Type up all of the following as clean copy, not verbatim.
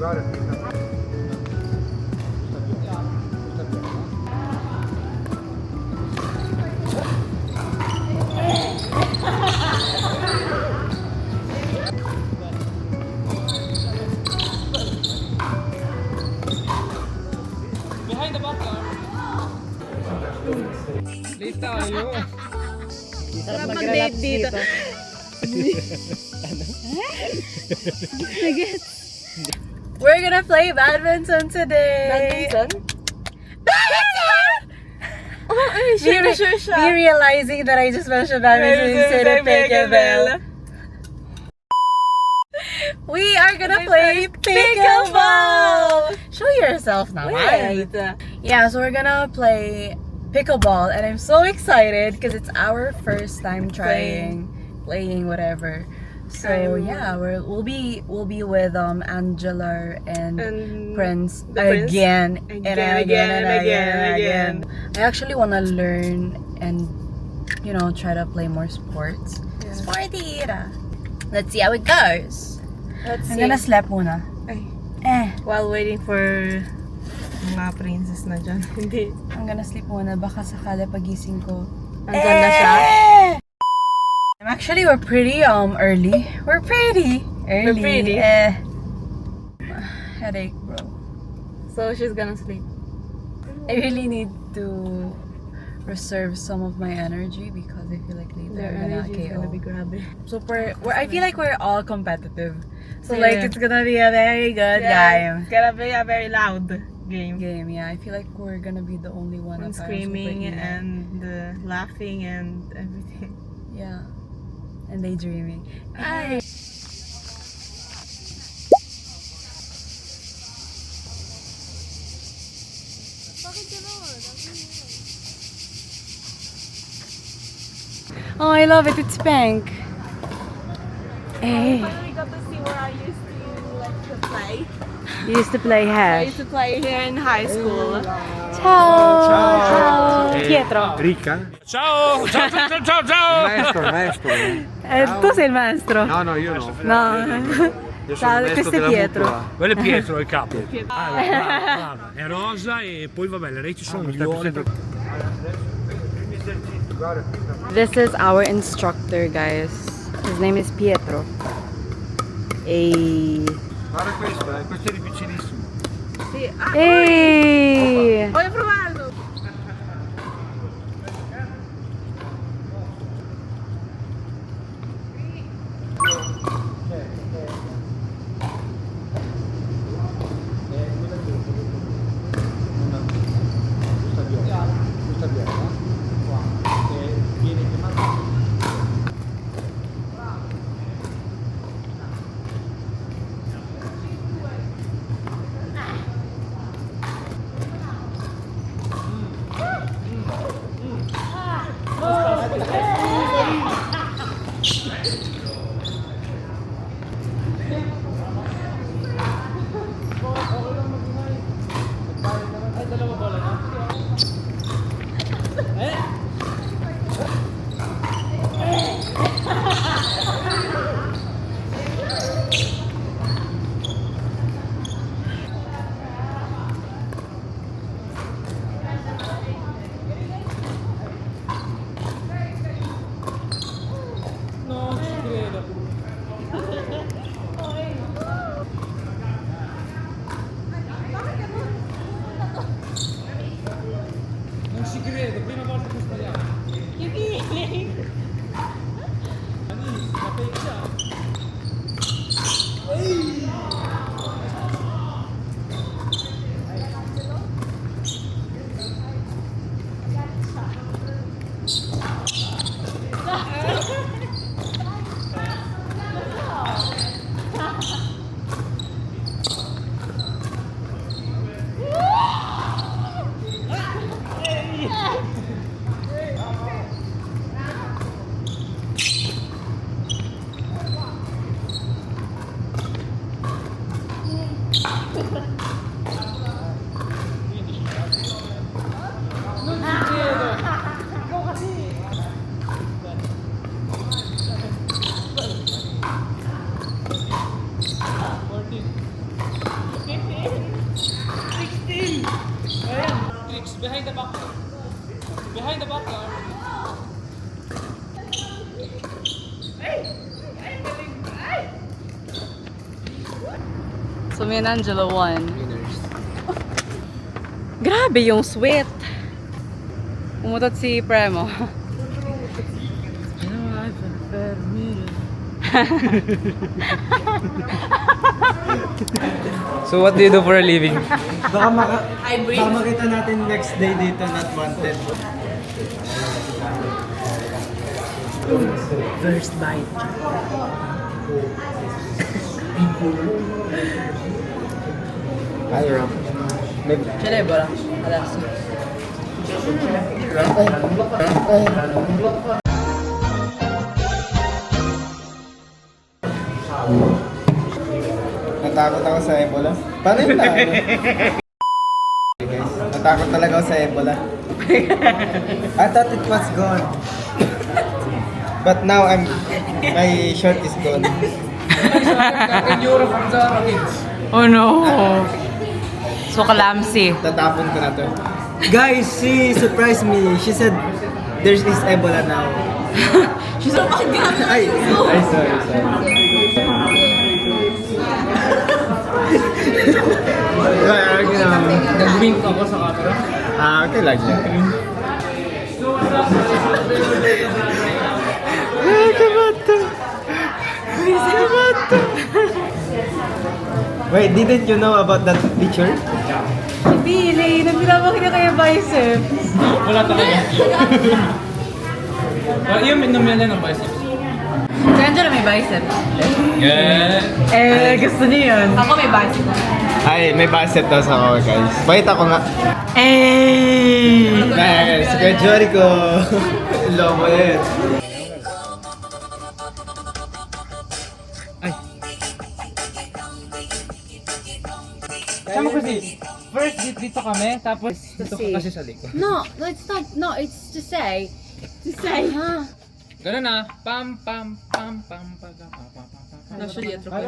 Behind the butler. Late tayo. Sarap mag-date dito. We're gonna play badminton today. Badminton? Me realizing that I just mentioned badminton instead of pickleball. We are gonna play pickleball. Show yourself now. Wait. Yeah, so we're gonna play pickleball, and I'm so excited because it's our first time playing whatever. So yeah, we'll be with Angela and Prince again and again. I actually wanna learn and try to play more sports. Yeah. Sporty. Let's see how it goes. Let's I'm see. gonna sleep muna. While waiting for mga princess na dyan. Hindi. I'm gonna sleep muna. Baka sakala pagising ko. Andyan na siya. Actually, we're pretty early. We're pretty early. We're pretty. Headache, bro. So she's gonna sleep. I really need to reserve some of my energy because I feel like later Their I'm gonna energy is KO. gonna be grabe. So I feel like we're all competitive. So Yeah. like it's gonna be a very good game. It's gonna be a very loud game. Yeah, I feel like we're gonna be the only one And na parang screaming super ingay. and laughing and everything. Yeah. And daydreaming. Ay! Oh, I love it. It's pink. Hey. We got to see where I used to like to play. You used to play I hash. used to play here in high school. Ciao! Ciao! Pietro. Ricca? Ciao! Ciao, ciao, ciao, ciao! Maestro. Tu sei il maestro. No, io no. No. Io sono Ciao, il maestro questo è della Pietro. mutua. Quello è Pietro, il capo. Brava. È rosa e poi vabbè, le reti sono milioni. This is our instructor, guys. His name is Pietro. Hey. Guarda questo è difficilissimo. Sì. Hey. Voglio provarlo! Non ci credo, prima volta che sbagliamo. Che feeling! Ma pensiamo. Behind the back. Behind the back. So me and Angela won. Grabe yung sweat. Umutot si Premo. So what do you do for a living? Baka makita natin next day dito, not wanted. First bite. Ay, Rob. Chile bola. Alas. Natakot ako sa Ebola. Paano yun na? Guys, natakot talaga ako sa Ebola. I thought it was gone. But now my shirt is gone. Oh no. So kalamsi. Tatapon ko na to. Guys, she surprised me. She said there is Ebola now. She's like, oh God. Ay, sorry. Nag-wink ako sa camera. Okay lang yan. Wait, didn't you know about that picture? Pili, nagpinapakita niya kayo biceps. Wala talaga. Yun, minumyan ng biceps. Si Angela may biceps. Yeah. Gusto niya yun. Ako may biceps. Ay, may bicep daw sa ako, guys. Wait, ako nga. Guys, si Kuya Jorico. Lobo yun. Sama kasi. First, dito kami, tapos dito ka kasi sa likod. No, it's not. No, it's to say. Huh? Ganun na. Pam, pam, pam, pam, pam, pam, pam, pam, pam. Actually, ito ko.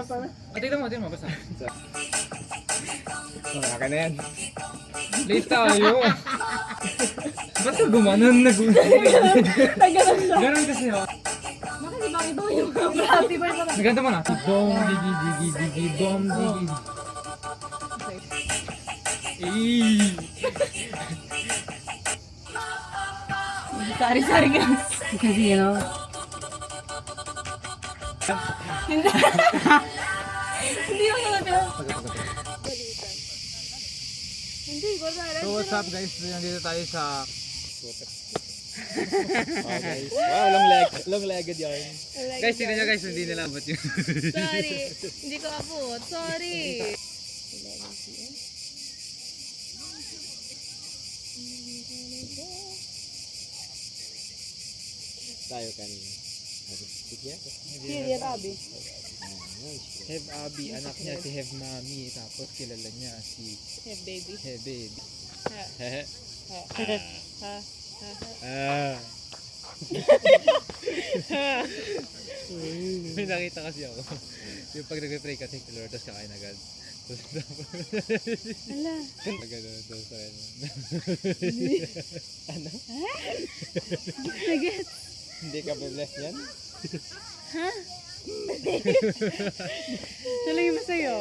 Tignan mo, basta. Akin na yan. Late tayo. Ba't ka gumanon na Ganun kasi oh. Bakit di ba iba yung happy birthday? Naganda mo na. Bom, digi, digi, digi, bom, digi. Sari-sari guys. Kasi you know. Hindi mo naman So what's up guys? Nandito tayo sa Wow, long-legged yarn. Guys, tignan nyo guys, hindi nila abot yun. Sorry. Hindi ko abot. Sorry. Tayo kanina. Period, Abi. Have Abby, anak niya si Have Mami, tapos kilala niya si Have baby. Have Babe. May nakita kasi ako. Yung pag nag-pray ka, thank the Lord, tapos kakain agad. Ala. Ganun, tapos kakain. Ano? Nagets. Hindi ka bless yan? Nalagay mo sa'yo.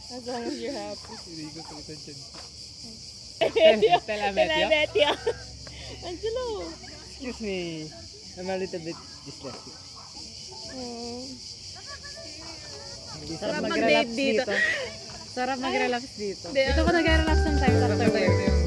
As long as you're happy. Hindi ko tulitan siya. Telemetya. Angelo. Excuse me. I'm a little bit dyslexic. Sarap mag-date dito. Sarap mag-relax dito. Dito ko nag-relax sometimes after work.